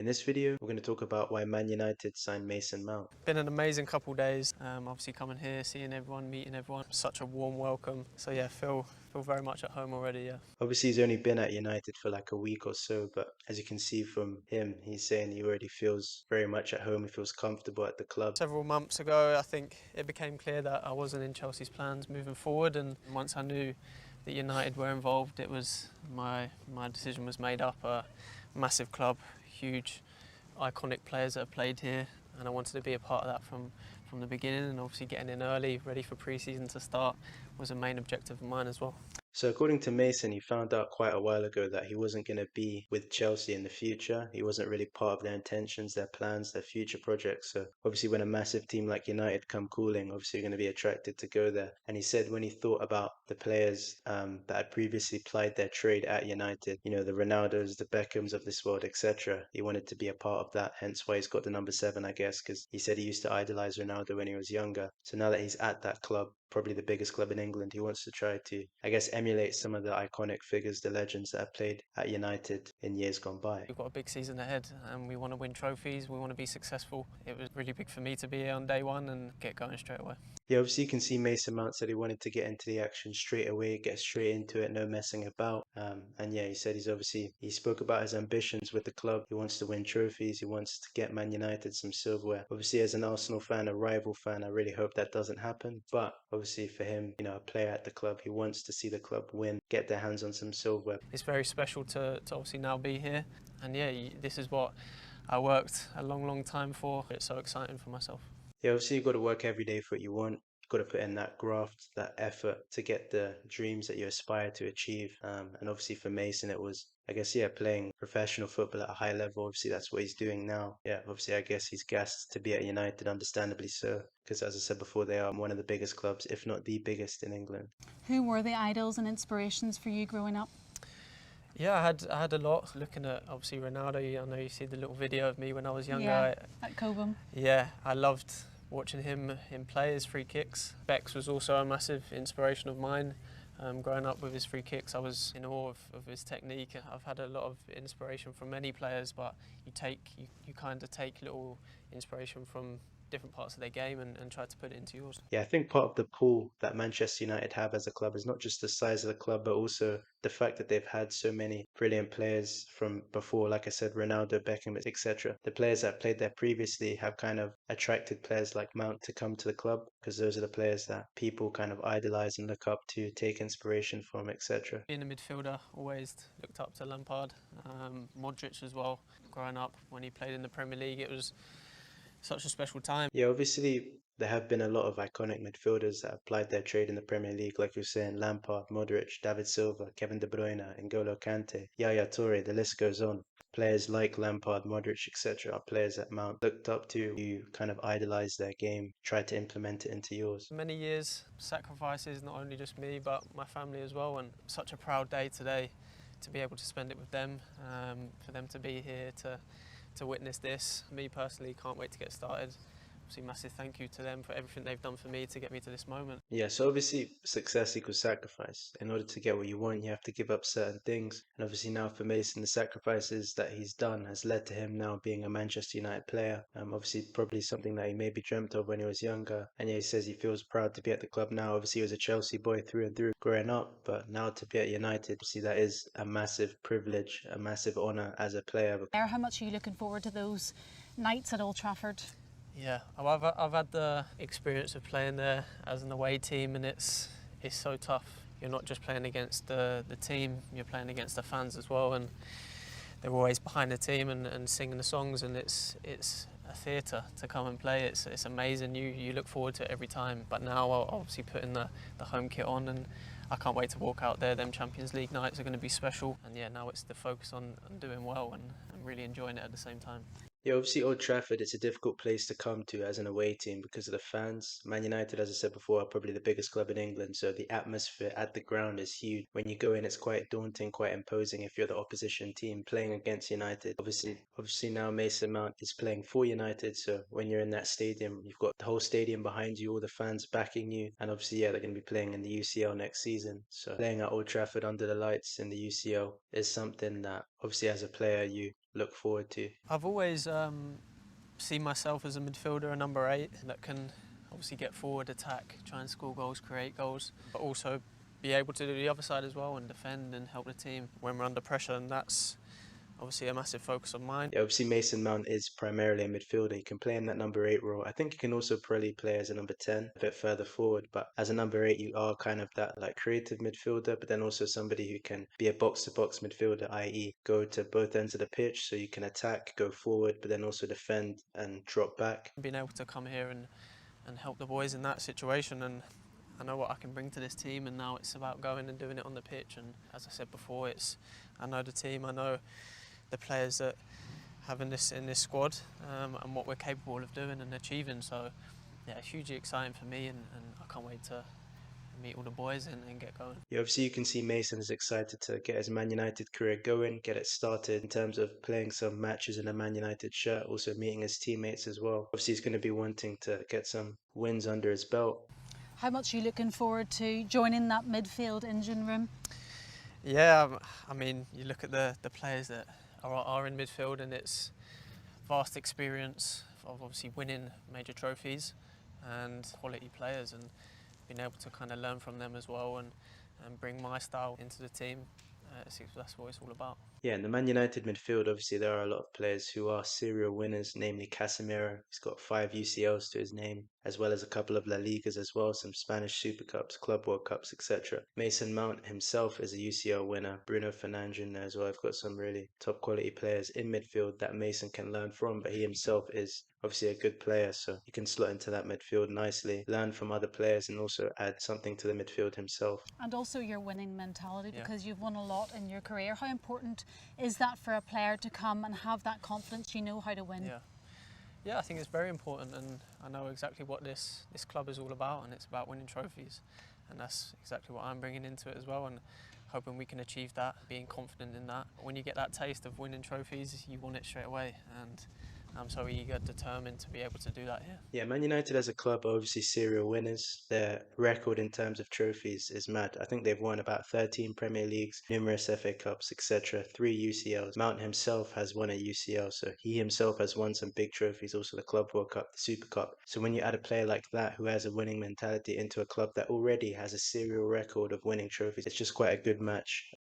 In this video, we're going to talk about why Man United signed Mason Mount. Been an amazing couple of days. Obviously coming here, seeing everyone, meeting everyone. Such a warm welcome. So yeah, feel very much at home already. Yeah. Obviously, he's only been at United for like a week or so, but as you can see from him, he's saying he already feels very much at home. He feels comfortable at the club. Several months ago, I think it became clear that I wasn't in Chelsea's plans moving forward, and once I knew that United were involved, it was my decision was made up. A massive club, huge, iconic players that have played here, and I wanted to be a part of that from the beginning. And obviously, getting in early, ready for pre-season to start, was a main objective of mine as well. So according to Mason, he found out quite a while ago that he wasn't going to be with Chelsea in the future. He wasn't really part of their intentions, their plans, their future projects. So obviously when a massive team like United come calling, obviously you're going to be attracted to go there. And he said when he thought about the players that had previously plied their trade at United, you know, the Ronaldos, the Beckhams of this world, etc., he wanted to be a part of that. Hence why he's got the number 7, I guess, because he said he used to idolize Ronaldo when he was younger. So now that he's at that club, probably the biggest club in England, he wants to try to, I guess, emulate some of the iconic figures, the legends that have played at United in years gone by. We've got a big season ahead and we want to win trophies, we want to be successful. It was really big for me to be here on day one and get going straight away. Yeah, obviously you can see Mason Mount said he wanted to get into the action straight away, get straight into it, no messing about. And yeah, he said he spoke about his ambitions with the club. He wants to win trophies. He wants to get Man United some silverware. Obviously, as an Arsenal fan, a rival fan, I really hope that doesn't happen. But obviously for him, you know, a player at the club, he wants to see the club win, get their hands on some silverware. It's very special to obviously now be here. And yeah, this is what I worked a long time for. It's so exciting for myself. Yeah, obviously you've got to work every day for what you want. You've got to put in that graft, that effort to get the dreams that you aspire to achieve. And obviously for Mason, it was, I guess, yeah, playing professional football at a high level. Obviously that's what he's doing now. Yeah, obviously I guess he's gassed to be at United, understandably so, because as I said before, they are one of the biggest clubs, if not the biggest in England. Who were the idols and inspirations for you growing up? Yeah, I had a lot. Looking at obviously Ronaldo, I know you see the little video of me when I was younger. Yeah, at Cobham. Yeah, I loved watching him play his free kicks. Bex was also a massive inspiration of mine. Growing up with his free kicks, I was in awe of his technique. I've had a lot of inspiration from many players, but you kind of take little inspiration from different parts of their game and try to put it into yours. Yeah, I think part of the pull that Manchester United have as a club is not just the size of the club, but also the fact that they've had so many brilliant players from before, like I said, Ronaldo, Beckham, etc. The players that played there previously have kind of attracted players like Mount to come to the club because those are the players that people kind of idolize and look up to, take inspiration from, etc. Being a midfielder, always looked up to Lampard, Modric as well. Growing up, when he played in the Premier League, it was such a special time. Yeah, obviously there have been a lot of iconic midfielders that applied their trade in the Premier League, like you're saying, Lampard, Modric, David Silva, Kevin De Bruyne, N'Golo Kante, Yaya Toure, the list goes on. Players like Lampard, Modric, etc. are players that Mount looked up to. You kind of idolize their game, try to implement it into yours. Many years, sacrifices, not only just me, but my family as well, and such a proud day today to be able to spend it with them, for them to be here to witness this. Me personally can't wait to get started. Obviously massive thank you to them for everything they've done for me to get me to this moment. Yeah, so obviously success equals sacrifice. In order to get what you want, you have to give up certain things. And obviously now for Mason, the sacrifices that he's done has led to him now being a Manchester United player. Obviously probably something that he maybe dreamt of when he was younger. And yeah, he says he feels proud to be at the club now. Obviously he was a Chelsea boy through and through growing up, but now to be at United, obviously that is a massive privilege, a massive honour as a player. How much are you looking forward to those nights at Old Trafford? Yeah, I've had the experience of playing there as an away team, and it's so tough. You're not just playing against the team, you're playing against the fans as well, and they're always behind the team and singing the songs, and it's a theatre to come and play. It's amazing. You look forward to it every time. But now I'll obviously putting the home kit on, and I can't wait to walk out there. Them Champions League nights are going to be special, and yeah, now it's the focus on doing well and really enjoying it at the same time. Yeah, obviously Old Trafford, it's a difficult place to come to as an away team because of the fans. Man United, as I said before, are probably the biggest club in England, so the atmosphere at the ground is huge. When you go in, it's quite daunting, quite imposing if you're the opposition team playing against United. Obviously now Mason Mount is playing for United, so when you're in that stadium, you've got the whole stadium behind you, all the fans backing you, and obviously, yeah, they're going to be playing in the UCL next season. So playing at Old Trafford under the lights in the UCL is something that obviously as a player look forward to? I've always seen myself as a midfielder, a number 8, that can obviously get forward, attack, try and score goals, create goals, but also be able to do the other side as well and defend and help the team when we're under pressure, and that's obviously a massive focus of mine. Yeah, obviously Mason Mount is primarily a midfielder. He can play in that number 8 role. I think he can also probably play as a number 10, a bit further forward. But as a number 8, you are kind of that like creative midfielder, but then also somebody who can be a box-to-box midfielder, i.e., go to both ends of the pitch, so you can attack, go forward, but then also defend and drop back. Being able to come here and help the boys in that situation, and I know what I can bring to this team, and now it's about going and doing it on the pitch. And as I said before, I know the team, I know the players that have in this squad, and what we're capable of doing and achieving. So yeah, hugely exciting for me, and I can't wait to meet all the boys and get going. Yeah, obviously you can see Mason is excited to get his Man United career going, get it started in terms of playing some matches in a Man United shirt, also meeting his teammates as well. Obviously he's going to be wanting to get some wins under his belt. How much are you looking forward to joining that midfield engine room? Yeah, I mean, you look at the players that are in midfield, and it's vast experience of obviously winning major trophies and quality players, and being able to kind of learn from them as well, and bring my style into the team. That's what it's all about. Yeah, in the Man United midfield, obviously there are a lot of players who are serial winners, namely Casemiro. He's got 5 UCLs to his name, as well as a couple of La Ligas as well, some Spanish Super Cups, Club World Cups, etc. Mason Mount himself is a UCL winner. Bruno Fernandes in there as well. I've got some really top quality players in midfield that Mason can learn from, but he himself is obviously a good player, so he can slot into that midfield nicely, learn from other players, and also add something to the midfield himself. And also your winning mentality, Yeah. because you've won a lot in your career. How important is that for a player to come and have that confidence, you know how to win? Yeah, I think it's very important, and I know exactly what this club is all about, and it's about winning trophies, and that's exactly what I'm bringing into it as well, and hoping we can achieve that, being confident in that. When you get that taste of winning trophies, you want it straight away, and I'm so eager, determined to be able to do that here. Yeah, Man United as a club are obviously serial winners. Their record in terms of trophies is mad. I think they've won about 13 Premier Leagues, numerous FA Cups, etc., 3 UCLs. Mount himself has won a UCL, so he himself has won some big trophies, also the Club World Cup, the Super Cup. So when you add a player like that who has a winning mentality into a club that already has a serial record of winning trophies, it's just quite a good match.